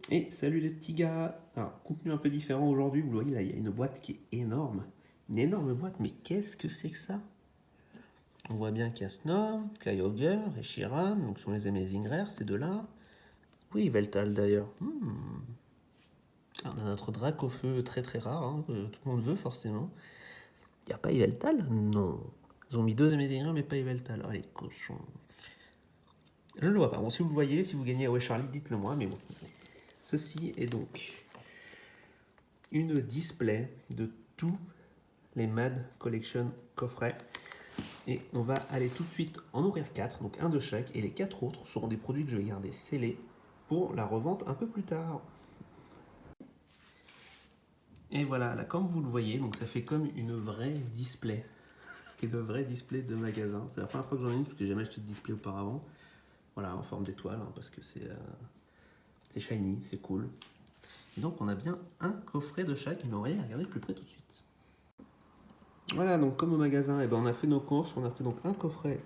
Et salut les petits gars. Alors, contenu un peu différent aujourd'hui, vous le voyez là, il y a une boîte qui est énorme. Une énorme boîte, mais qu'est-ce que c'est que ça? On voit bien qu'il y a Snow, Kyogre et Shiram, donc ce sont les Amazing Rares, ces deux-là. Oui, Veltal d'ailleurs. On a notre Drac au feu très très rare, hein, que tout le monde veut forcément. Il n'y a pas Yveltal? Non. Ils ont mis deux Amazing Rares, mais pas Yveltal. Oh les cochons. Je ne le vois pas. Bon, si vous le voyez, si vous gagnez à Ouais Charlie, dites-le moi, mais bon. Ceci est donc une display de tous les Mad Collection coffrets. Et on va aller tout de suite en ouvrir 4, donc un de chaque, et les 4 autres seront des produits que je vais garder scellés pour la revente un peu plus tard. Et voilà, là comme vous le voyez, donc ça fait comme une vraie display. Une vraie display de magasin. C'est la première fois que j'en ai une parce que j'ai jamais acheté de display auparavant. Voilà, en forme d'étoile, hein, parce que c'est shiny, c'est cool. Et donc on a bien un coffret de chaque, mais on va y regarder de plus près tout de suite. Voilà, donc comme au magasin, eh ben, on a fait nos courses, on a pris donc un coffret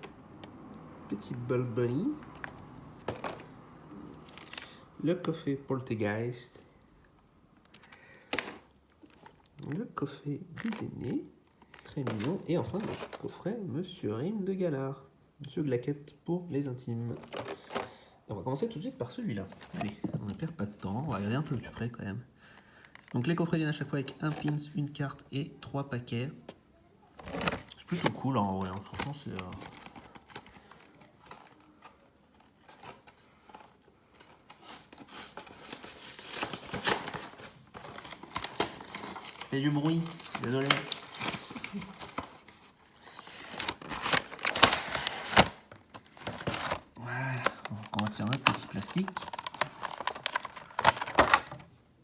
Petit Bulk Bunny, le coffret Poltergeist, le coffret Budéné, très mignon, et enfin le coffret Monsieur Rime de Galard, Monsieur Glaquette pour les intimes. Et on va commencer tout de suite par celui-là. Allez, on ne perd pas de temps, on va regarder un peu plus près quand même. Donc les coffrets viennent à chaque fois avec un pins, une carte et 3 paquets. C'est plutôt cool en vrai, hein. Franchement c'est... fait du bruit, désolé. Voilà, on va tirer notre petit plastique.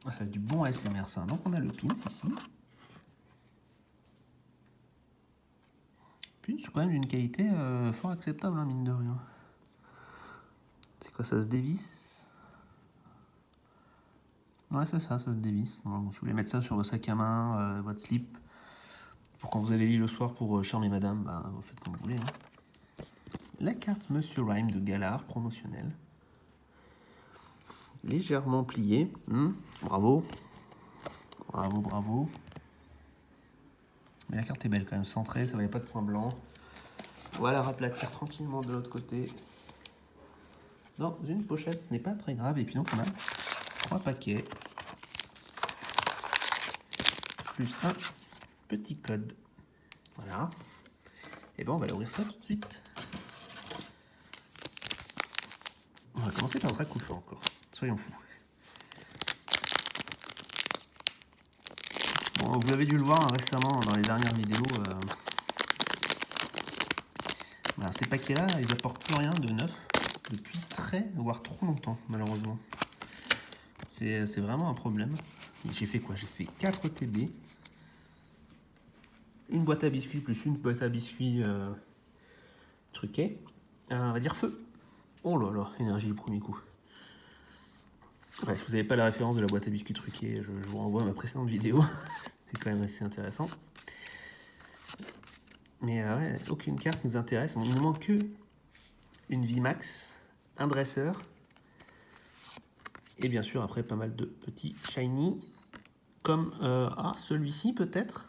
Ça fait du bon ASMR ça. Donc on a le pins ici. Puis c'est quand même d'une qualité fort acceptable, hein, mine de rien. C'est quoi, ça se dévisse? Ouais, c'est ça, ça se dévisse. Bon, si vous voulez mettre ça sur vos sacs à main, votre slip, pour quand vous allez lire le soir pour charmer madame, bah, vous faites comme vous voulez. Hein. La carte Monsieur Rime de Galard, promotionnelle. Légèrement pliée. Bravo. Bravo, bravo. Mais la carte est belle quand même, centrée, ça va, y a pas de point blanc. On va la raplatir tranquillement de l'autre côté. Dans une pochette, ce n'est pas très grave. Et puis donc on a 3 paquets. Plus un petit code. Voilà. Et ben on va l'ouvrir ça tout de suite. On va commencer par le Drac au feu encore. Soyons fous. Bon, vous avez dû le voir hein, récemment dans les dernières vidéos. Voilà, ces paquets-là, ils apportent plus rien de neuf depuis très, voire trop longtemps, malheureusement. C'est vraiment un problème. J'ai fait quoi? J'ai fait 4 TB. Une boîte à biscuits plus une boîte à biscuits truquée. On va dire feu. Oh là là, énergie du premier coup. Ouais, si vous n'avez pas la référence de la boîte à biscuits truquée, je vous renvoie à ma précédente vidéo. C'est quand même assez intéressant. Mais ouais, aucune carte nous intéresse. Bon, il ne manque que une VMAX, un dresseur. Et bien sûr, après, pas mal de petits shiny. Comme celui-ci peut-être.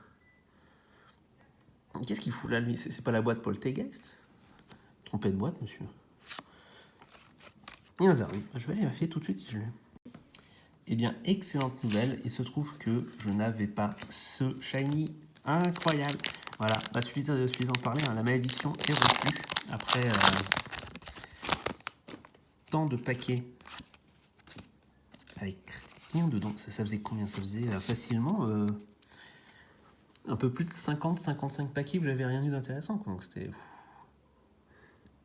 Qu'est-ce qu'il fout là, lui? C'est pas la boîte Poltergeist? Trompé de boîte, monsieur. Et un Zarui. Je vais aller vérifier tout de suite si je l'ai. Eh bien, excellente nouvelle. Il se trouve que je n'avais pas ce shiny incroyable. Voilà, bah, suffisant de parler, hein, la malédiction est reçue après tant de paquets avec rien dedans. Ça faisait combien? Ça faisait facilement un peu plus de 50-55 paquets où j'avais rien eu d'intéressant. Donc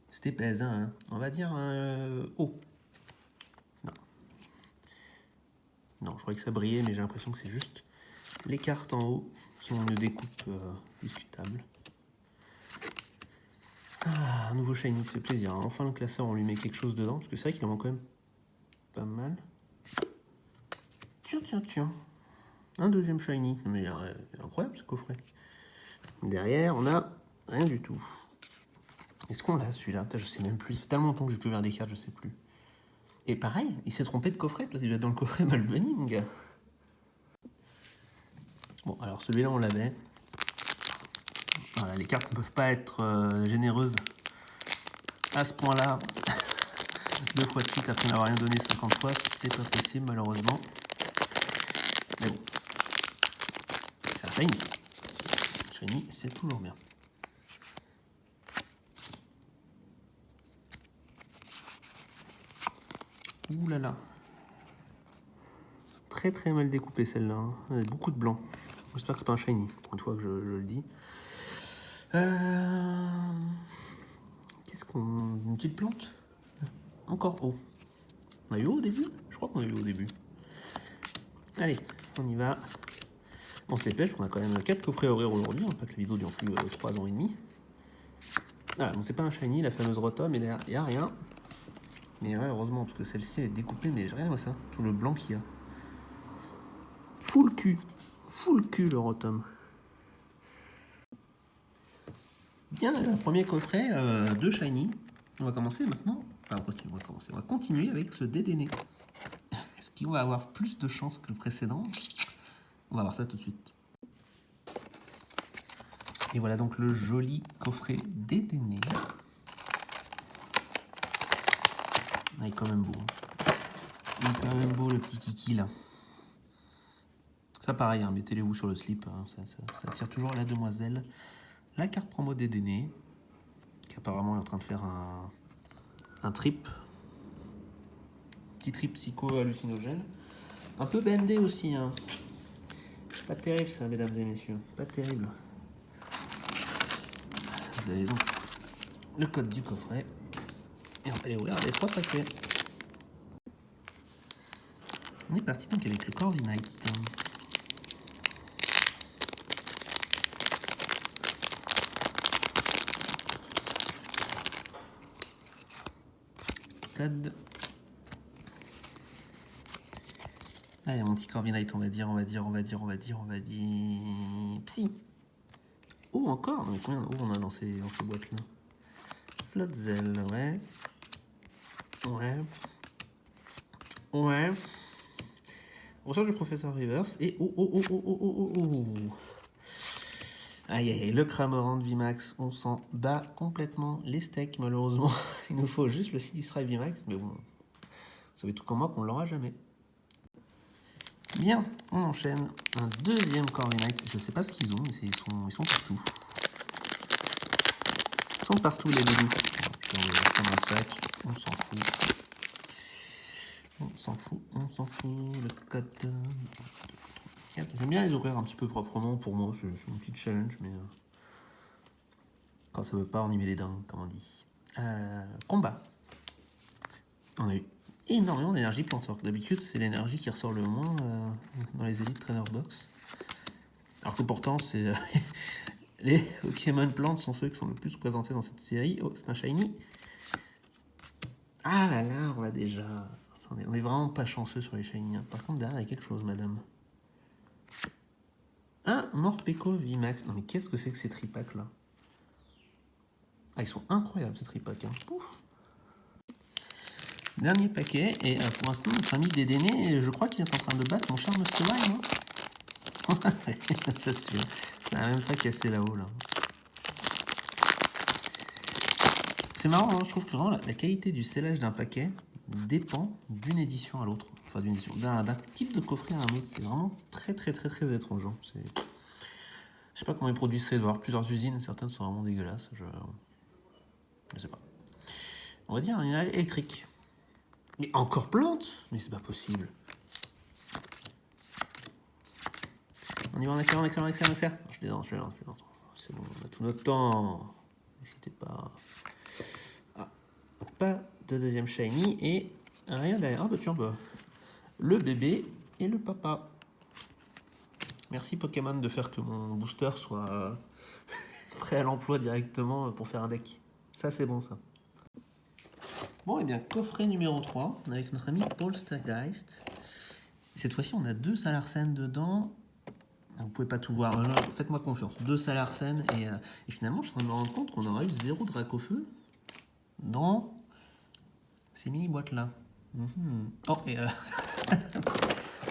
c'était pesant, hein. On va dire haut. Non. Non, je croyais que ça brillait, mais j'ai l'impression que c'est juste les cartes en haut qui ont une découpe discutable. Ah, un nouveau shiny, ça fait plaisir. Enfin, le classeur, on lui met quelque chose dedans, parce que c'est vrai qu'il en manque quand même pas mal. Tiens. Un deuxième shiny. Mais incroyable ce coffret. Derrière, on a rien du tout. Est-ce qu'on l'a celui-là? Je sais même plus. Ça fait tellement longtemps que j'ai plus ouvert des cartes, je sais plus. Et pareil, il s'est trompé de coffret. Toi, tu es dans le coffret Malbunny, mon gars. Bon, alors celui-là, on l'avait. Voilà, les cartes ne peuvent pas être généreuses à ce point-là. 2 fois de suite après n'avoir rien donné 50 fois, c'est pas possible, malheureusement. Mais bon, c'est un shiny. Shiny, c'est toujours bien. Ouh là là. Très très mal découpé celle-là. Hein. Il y a beaucoup de blanc. J'espère que c'est pas un shiny, pour une fois que je le dis. Qu'est-ce qu'on... Une petite plante? Encore haut. On a eu haut au début? Je crois qu'on a eu haut au début. Allez, on y va. On se dépêche, on a quand même 4 coffrets à ouvrir aujourd'hui. Pas que la vidéo dure plus 3 ans et demi. Voilà, donc c'est pas un shiny, la fameuse Rotom, mais il n'y a rien. Mais ouais, heureusement, parce que celle-ci elle est découpée, mais regarde-moi ça, tout le blanc qu'il y a. Full cul le Rotom. Bien, le premier coffret de shiny. On va commencer maintenant. Enfin, on va continuer avec ce Dedenne. Est-ce qu'on va avoir plus de chance que le précédent? On va voir ça tout de suite. Et voilà donc le joli coffret Dedenne. Ah, il est quand même beau. Il est quand même beau le petit kiki là. Ça pareil, hein, mettez-les-vous sur le slip. Hein, ça attire toujours la demoiselle. La carte promo Dedenne, qui apparemment est en train de faire un trip. Petit trip psycho-hallucinogène. Un peu bendé aussi. Hein. Pas terrible ça, mesdames et messieurs. Pas terrible. Vous avez donc le code du coffret. Et on va aller ouvrir les 3 paquets. On est parti donc avec le Corviknight. Code. Allez, mon petit Corviknight, on va dire. Psy. Oh, encore? Mais combien d'eau on a dans ces boîtes-là? Floatzel, ouais. Ouais. Recherche du professeur Rivers et Aïe aïe, le Cramorant VMAX, on s'en bat complètement les steaks malheureusement. Il nous faut juste le Sinistra VMAX, mais bon, vous savez tout comme moi qu'on l'aura jamais. Bien, on enchaîne un deuxième Corviknight. Je sais pas ce qu'ils ont, mais ils sont partout. Ils sont partout les loulous. Comme un sac, on s'en fout. On s'en fout. Le code. J'aime bien les ouvrir un petit peu proprement pour moi. C'est une petite challenge, mais quand ça veut pas, on y met les dents, comme on dit. Combat. On a eu énormément d'énergie plante. D'habitude, c'est l'énergie qui ressort le moins dans les Elite Trainer Box. Alors que pourtant, c'est les Pokémon plantes sont ceux qui sont le plus présentés dans cette série. Oh, c'est un shiny. Ah là là, on l'a déjà. On est vraiment pas chanceux sur les shiny. Hein. Par contre, derrière, il y a quelque chose, madame. Un Morpeko VMAX. Non mais qu'est-ce que c'est que ces tripacks là? Ah, ils sont incroyables ces tripacks. Hein. Dernier paquet. Et pour l'instant, notre ami Dedenne, je crois qu'il est en train de battre mon cher Mr. Wine. Hein. Ça se fait. Ça n'a même pas cassé là-haut là. C'est marrant, hein, je trouve que vraiment la qualité du scellage d'un paquet dépend d'une édition à l'autre. Enfin, d'une édition, d'un type de coffret à un autre. C'est vraiment très étrange. Hein. Je sais pas comment ils produisent ça, il doit y avoir plusieurs usines, certaines sont vraiment dégueulasses. Je sais pas. On va dire un électrique. Mais encore plante? Mais c'est pas possible. On y va en accélère. Je les lance. C'est bon, on a tout notre temps. N'hésitez pas. Ah, pas de deuxième shiny et rien derrière. Ah bah tiens, le bébé et le papa. Merci Pokémon de faire que mon booster soit prêt à l'emploi directement pour faire un deck. Ça c'est bon ça. Bon et bien coffret numéro 3 avec notre ami Poltergeist. Cette fois-ci on a 2 Salarsen dedans. Vous pouvez pas tout voir, faites-moi confiance. 2 Salarsen et finalement je suis en train de me rendre compte qu'on aura eu 0 Dracofeu dans ces mini boîtes là. Oh, et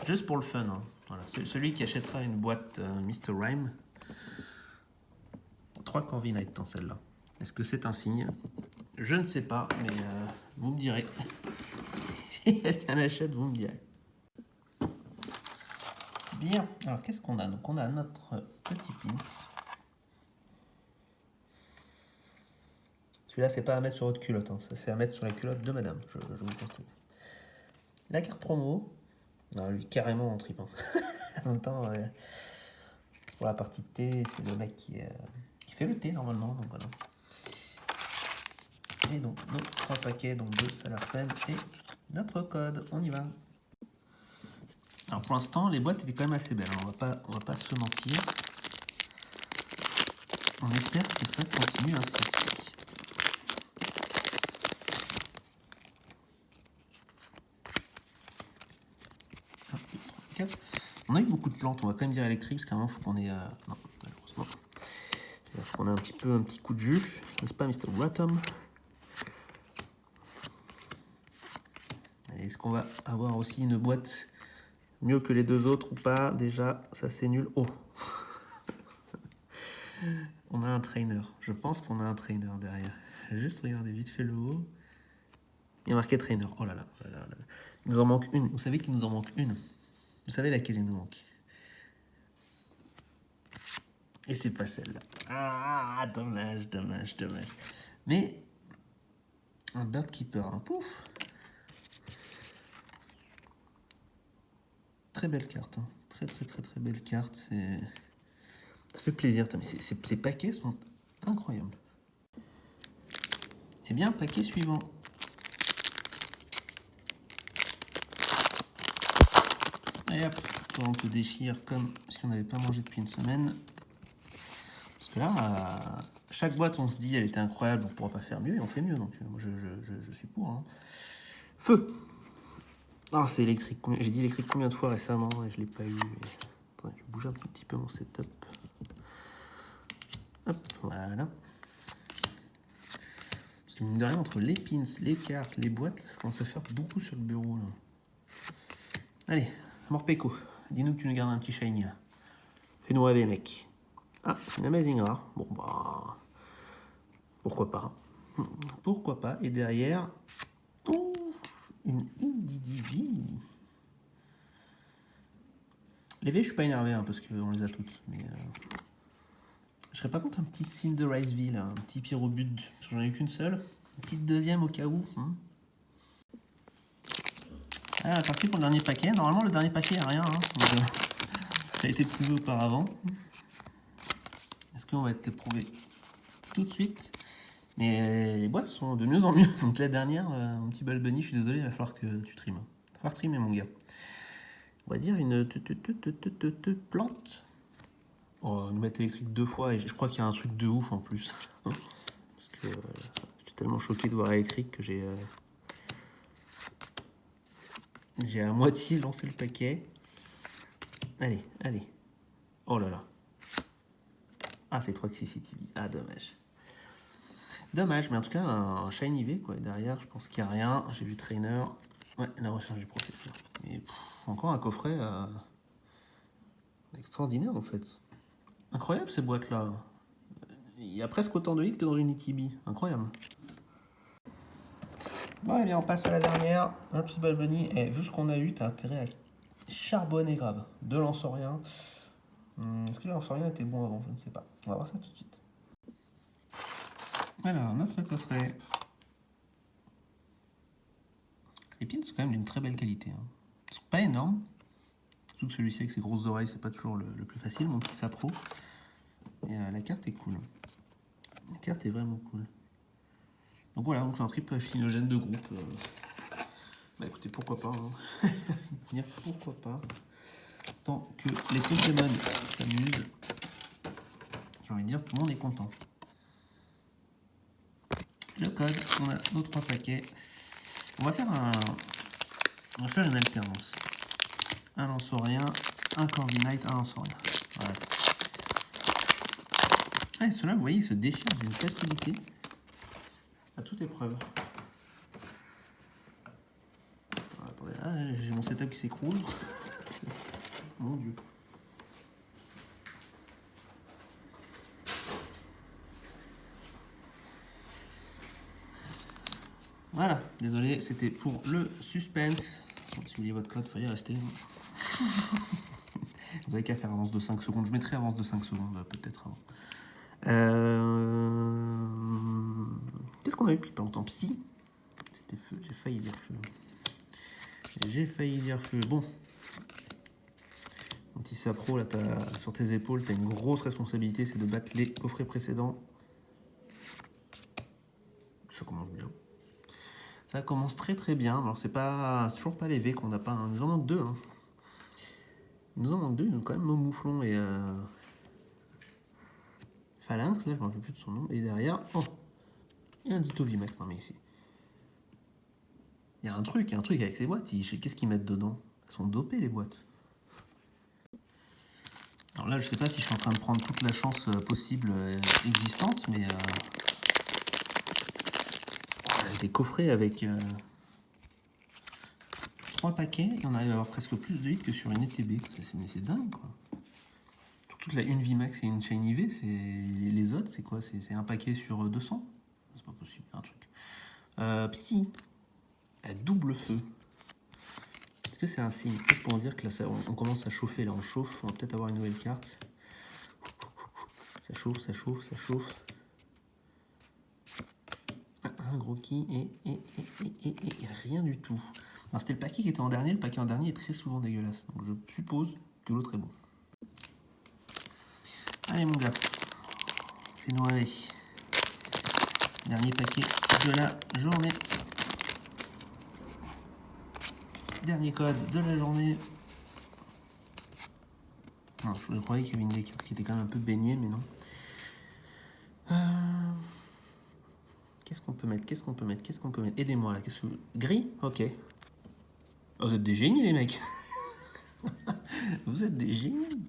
juste pour le fun, hein. Voilà. Celui qui achètera une boîte Mr. Rhyme, 3 Corviknight dans celle-là. Est-ce que c'est un signe? Je ne sais pas, mais vous me direz. Si quelqu'un achète, vous me direz. Bien, alors qu'est-ce qu'on a? Donc on a notre petit pins. Celui-là, c'est pas à mettre sur votre culotte, hein. Ça c'est à mettre sur la culotte de madame, je vous conseille. La carte promo, non, lui carrément en trip. Hein. En même temps, pour la partie de thé, c'est le mec qui fait le thé normalement, donc voilà. Et donc nos 3 paquets, donc 2 Salarsen et notre code, on y va. Alors pour l'instant, les boîtes étaient quand même assez belles, hein. On va pas se mentir. On espère que ça continue ainsi. On a eu beaucoup de plantes, on va quand même dire électrique, parce qu'à un moment, il faut qu'on ait... non, malheureusement. Il faut qu'on ait un petit coup de jus, n'est-ce pas, Mr. Ratum? Est-ce qu'on va avoir aussi une boîte mieux que les deux autres ou pas? Déjà, ça c'est nul. Oh. On a un trainer. Je pense qu'on a un trainer derrière. Juste regarder vite fait le haut. Il y a marqué trainer. Oh là là, oh là là, oh là là. Il nous en manque une. Vous savez qu'il nous en manque une. Vous savez laquelle il nous manque. Et c'est pas celle-là. Ah, dommage, dommage, dommage. Mais un Bird Keeper, hein. Pouf. Très belle carte, hein. Très très très très belle carte. Ça fait plaisir. Mais ces paquets sont incroyables. Eh bien, paquet suivant. Et hop, on te déchire comme si on n'avait pas mangé depuis une semaine. Parce que là, chaque boîte, on se dit, elle était incroyable, on ne pourra pas faire mieux, et on fait mieux. Donc, moi, je suis pour. Hein. Feu. Ah, c'est électrique. J'ai dit électrique combien de fois récemment et je ne l'ai pas eu. Attendez, je bouge un petit peu mon setup. Hop, voilà. Parce que mine de rien, entre les pins, les cartes, les boîtes, ça commence à faire beaucoup sur le bureau. Là. Allez, Morpeko, dis-nous que tu nous gardes un petit shiny là. Fais-nous rêver, mec. Ah, c'est une Amazing Rare. Bon, bah. Pourquoi pas. Pourquoi pas. Et derrière. Oh, une Indidivi. Les V, je suis pas énervé hein, parce qu'on les a toutes. Mais. Je serais pas contre un petit Cinderizeville, un petit Pyrobud. Parce que j'en ai eu qu'une seule. Une petite deuxième au cas où. Ah, parti pour le dernier paquet. Normalement, le dernier paquet, il n'y a rien. Hein. Donc, ça a été prouvé auparavant. Est-ce qu'on va être éprouvé tout de suite? Mais les boîtes sont de mieux en mieux. Donc la dernière, mon petit Balbunny, je suis désolé, il va falloir que tu trimes. Il va falloir trimer, mon gars. On va dire une plante. Oh, une boîte électrique 2 fois, et je crois qu'il y a un truc de ouf en plus. Parce que j'étais tellement choqué de voir électrique que j'ai à moitié lancé le paquet. Allez, allez. Oh là là. Ah, c'est 3 City. Ah, dommage. Dommage, mais en tout cas, un Shiny V, quoi. Et derrière, je pense qu'il n'y a rien. J'ai vu Trainer. Ouais, la recherche du professeur. Et encore un coffret extraordinaire, en fait. Incroyable, ces boîtes-là. Il y a presque autant de hits que dans une ETB. Incroyable. Bon, eh bien, on passe à la dernière. Un petit Balbunny. Et vu ce qu'on a eu, t'as intérêt à charbonner grave. De Lansorien. Est-ce que le Lansorien était bon avant? Je ne sais pas. On va voir ça tout de suite. Alors, notre coffret. Les pins sont quand même d'une très belle qualité. Hein. Ils sont pas énormes. Surtout que celui-ci avec ses grosses oreilles, c'est pas toujours le plus facile. Mon petit Sapro. Et la carte est cool. La carte est vraiment cool. Donc voilà, donc c'est un trip chinogène de groupe. Bah écoutez, pourquoi pas. Hein. Pourquoi pas. Tant que les Pokémon s'amusent, j'ai envie de dire, tout le monde est content. Le code, on a nos 3 paquets. On va faire une alternance. Un Lansorien, un Corviknight, un Lansorien. Voilà. Ah, ceux-là, vous voyez, ils se déchirent d'une facilité à toute épreuve. mon setup qui s'écroule. Mon Dieu. Voilà, désolé, c'était pour le suspense. Si vous voulez votre code, il faut y rester. Vous avez qu'à faire avance de 5 secondes. Je mettrai avance de 5 secondes, peut-être avant. Qu'est-ce qu'on a eu depuis pas longtemps? Psy. C'était feu, j'ai failli dire feu. J'ai failli dire feu. Bon. Anti-sapro, là, sur tes épaules, tu as une grosse responsabilité, c'est de battre les coffrets précédents. Ça commence bien. Ça commence très très bien. Alors, c'est toujours pas les V qu'on n'a pas. Hein. Nous en manque 2. Hein. Nous en manque 2. Nous, quand même, Mouflon et Phalanx. Là, je ne me rappelle plus de son nom. Et derrière, oh, il y a un Ditto VMAX. Non, mais ici. Il y a un truc avec ces boîtes. Qu'est-ce qu'ils mettent dedans? Elles sont dopées, les boîtes. Alors là, je sais pas si je suis en train de prendre toute la chance possible existante, mais des coffrets avec 3 paquets, et on arrive à avoir presque plus de hits que sur une ETB. C'est dingue, quoi. Surtout que la une VMAX et une Shiny V, les autres, c'est quoi? C'est un paquet sur 200? C'est pas possible, un truc. Psy, à double feu. Est-ce que c'est un signe? Juste pour en dire que là, on commence à chauffer. Là, on chauffe. On va peut-être avoir une nouvelle carte. Ça chauffe, ça chauffe, ça chauffe. Un gros qui et rien du tout. Alors, c'était le paquet qui était en dernier. Le paquet en dernier est très souvent dégueulasse. Donc, je suppose que l'autre est bon. Allez, mon gars. Fais-nous aller. Dernier paquet de la journée. Dernier code de la journée. Non, je croyais qu'il y avait une des cartes qui était quand même un peu baignée, mais non. Qu'est-ce qu'on peut mettre? Aidez-moi là. Gris? Ok. Oh, vous êtes des génies, les mecs. Vous êtes des génies.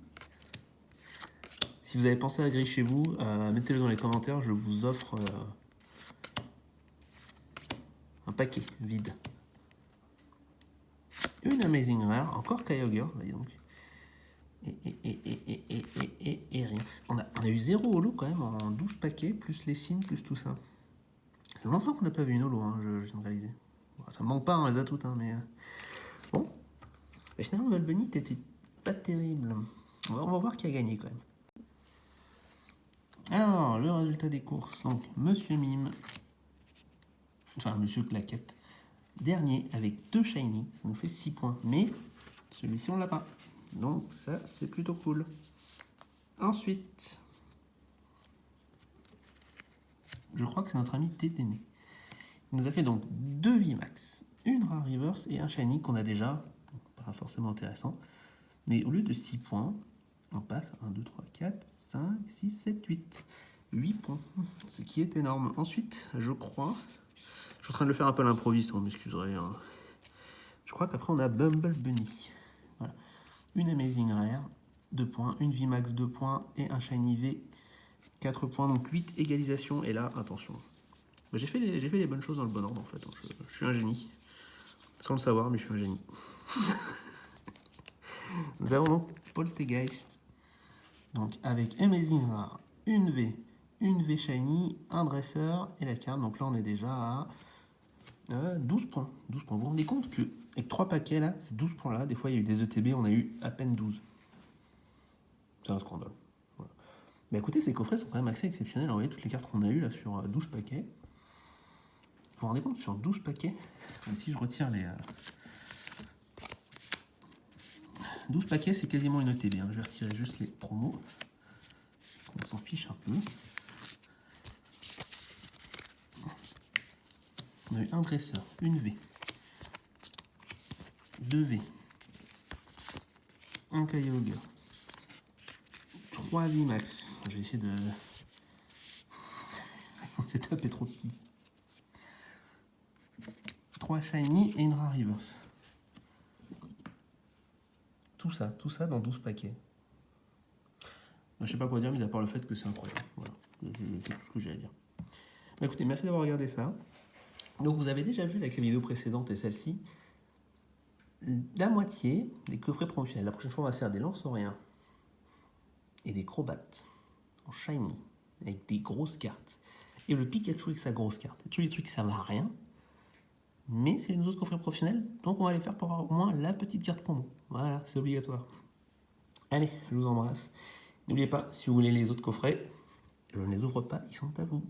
Si vous avez pensé à gris chez vous, mettez-le dans les commentaires. Je vous offre un paquet vide. Une Amazing Rare, encore Kyogre, voyez donc. Et rien. On a eu 0 holo quand même en 12 paquets, plus les signes, plus tout ça. C'est longtemps qu'on n'a pas vu une holo, hein, je viens de réaliser. Bon, ça me manque pas, on les a toutes, hein, mais... Bon. Et finalement, Volbenit était pas terrible. On va voir qui a gagné quand même. Alors, le résultat des courses. Donc, Monsieur Mime, enfin Monsieur Claquette, dernier avec 2 shiny, ça nous fait 6 points. Mais celui-ci, on l'a pas. Donc, ça, c'est plutôt cool. Ensuite, je crois que c'est notre ami Téténé. Il nous a fait donc 2 VMAX, une Rare Reverse et un shiny qu'on a déjà, pas forcément intéressant. Mais au lieu de 6 points, on passe 1, 2, 3, 4, 5, 6, 7, 8. 8 points, ce qui est énorme. Ensuite, je crois, je suis en train de le faire un peu à l'improviste, vous m'excuserez. Hein. Je crois qu'après on a Bumble Bunny. Voilà. Une Amazing Rare, 2 points, une VMAX 2 points et un Shiny V 4 points, donc 8 égalisations. Et là, attention, j'ai fait les bonnes choses dans le bon ordre en fait. Je suis un génie, sans le savoir, mais je suis un génie. Nous avons donc Poltegeist, donc avec Amazing Rare, une V Shiny, un dresseur et la carte. Donc là, on est déjà à 12 points. 12 points. Vous vous rendez compte qu'avec 3 paquets, là, c'est 12 points là. Des fois, il y a eu des ETB, on a eu à peine 12. C'est un scandale. Voilà. Mais écoutez, ces coffrets sont quand même assez exceptionnels. Vous voyez toutes les cartes qu'on a eues là sur 12 paquets. Vous vous rendez compte, sur 12 paquets, même si je retire les... 12 paquets, c'est quasiment une ETB. Hein. Je vais retirer juste les promos. Parce qu'on s'en fiche un peu. On a eu un dresseur, une V, 2 V, un Kyogre, 3 VMAX. Je vais essayer de... Mon setup est trop petit. 3 Shiny et une Rare Reverse. Tout ça dans 12 paquets. Je sais pas quoi dire, mais à part le fait que c'est incroyable. Voilà, c'est tout ce que j'ai à dire. Bah, écoutez, merci d'avoir regardé ça. Donc vous avez déjà vu avec les vidéos précédentes et celle-ci, la moitié des coffrets promotionnels. La prochaine fois, on va faire des lance-rien et des crobates en shiny avec des grosses cartes. Et le Pikachu avec sa grosse carte. Tous les trucs qui servent à rien. Mais c'est nos autres coffrets professionnels, donc on va les faire pour avoir au moins la petite carte promo. Voilà, c'est obligatoire. Allez, je vous embrasse. N'oubliez pas, si vous voulez les autres coffrets, je ne les ouvre pas, ils sont à vous.